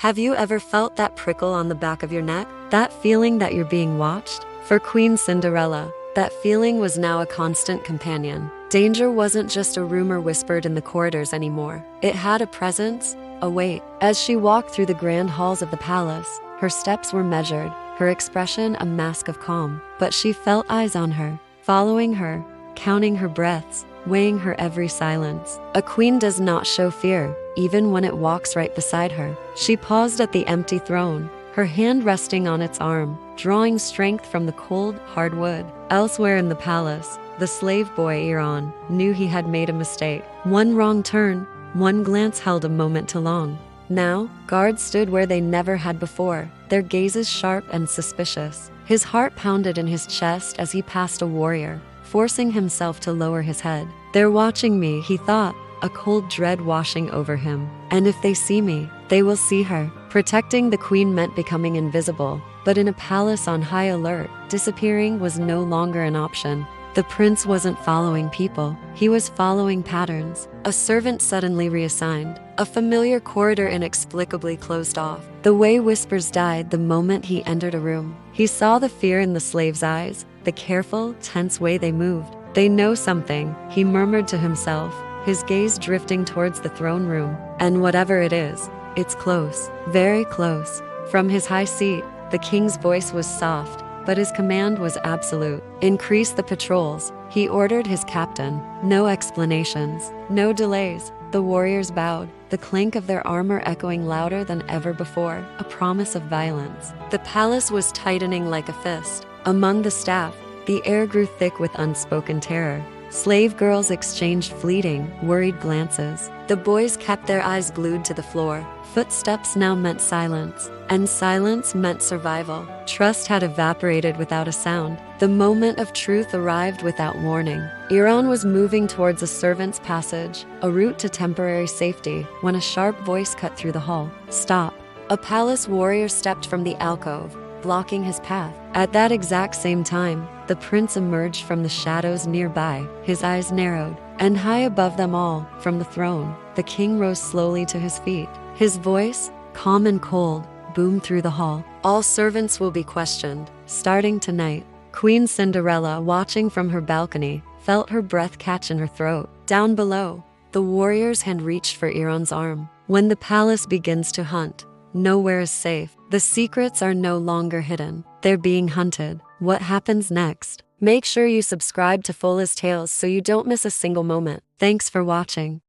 Have you ever felt that prickle on the back of your neck? That feeling that you're being watched? For Queen Cinderella, that feeling was now a constant companion. Danger wasn't just a rumor whispered in the corridors anymore. It had a presence, a weight. As she walked through the grand halls of the palace, her steps were measured, her expression a mask of calm. But she felt eyes on her, following her, counting her breaths, weighing her every silence. A queen does not show fear, even when it walks right beside her. She paused at the empty throne, her hand resting on its arm, drawing strength from the cold, hard wood. Elsewhere in the palace, the slave boy Iran knew he had made a mistake. One wrong turn, one glance held a moment too long. Now, guards stood where they never had before, their gazes sharp and suspicious. His heart pounded in his chest as he passed a warrior, forcing himself to lower his head. They're watching me, he thought, a cold dread washing over him. And if they see me, they will see her. Protecting the queen meant becoming invisible, but in a palace on high alert, disappearing was no longer an option. The prince wasn't following people, he was following patterns. A servant suddenly reassigned, a familiar corridor inexplicably closed off. The way whispers died the moment he entered a room. He saw the fear in the slave's eyes, the careful, tense way they moved. They know something, he murmured to himself, his gaze drifting towards the throne room. And whatever it is, it's close, very close. From his high seat, the king's voice was soft, but his command was absolute. Increase the patrols, he ordered his captain. No explanations, no delays. The warriors bowed, the clink of their armor echoing louder than ever before, a promise of violence. The palace was tightening like a fist. Among the staff, the air grew thick with unspoken terror. Slave girls exchanged fleeting, worried glances. The boys kept their eyes glued to the floor. Footsteps now meant silence, and silence meant survival. Trust had evaporated without a sound. The moment of truth arrived without warning. Iran was moving towards a servant's passage, a route to temporary safety, when a sharp voice cut through the hall. Stop. A palace warrior stepped from the alcove, blocking his path. At that exact same time, the prince emerged from the shadows nearby, his eyes narrowed, and high above them all, from the throne, the king rose slowly to his feet. His voice, calm and cold, boomed through the hall. All servants will be questioned, starting tonight. Queen Cinderella, watching from her balcony, felt her breath catch in her throat. Down below, the warrior's hand reached for Iran's arm. When the palace begins to hunt, nowhere is safe. The secrets are no longer hidden. They're being hunted. What happens next? Make sure you subscribe to Fola's Tales so you don't miss a single moment. Thanks for watching.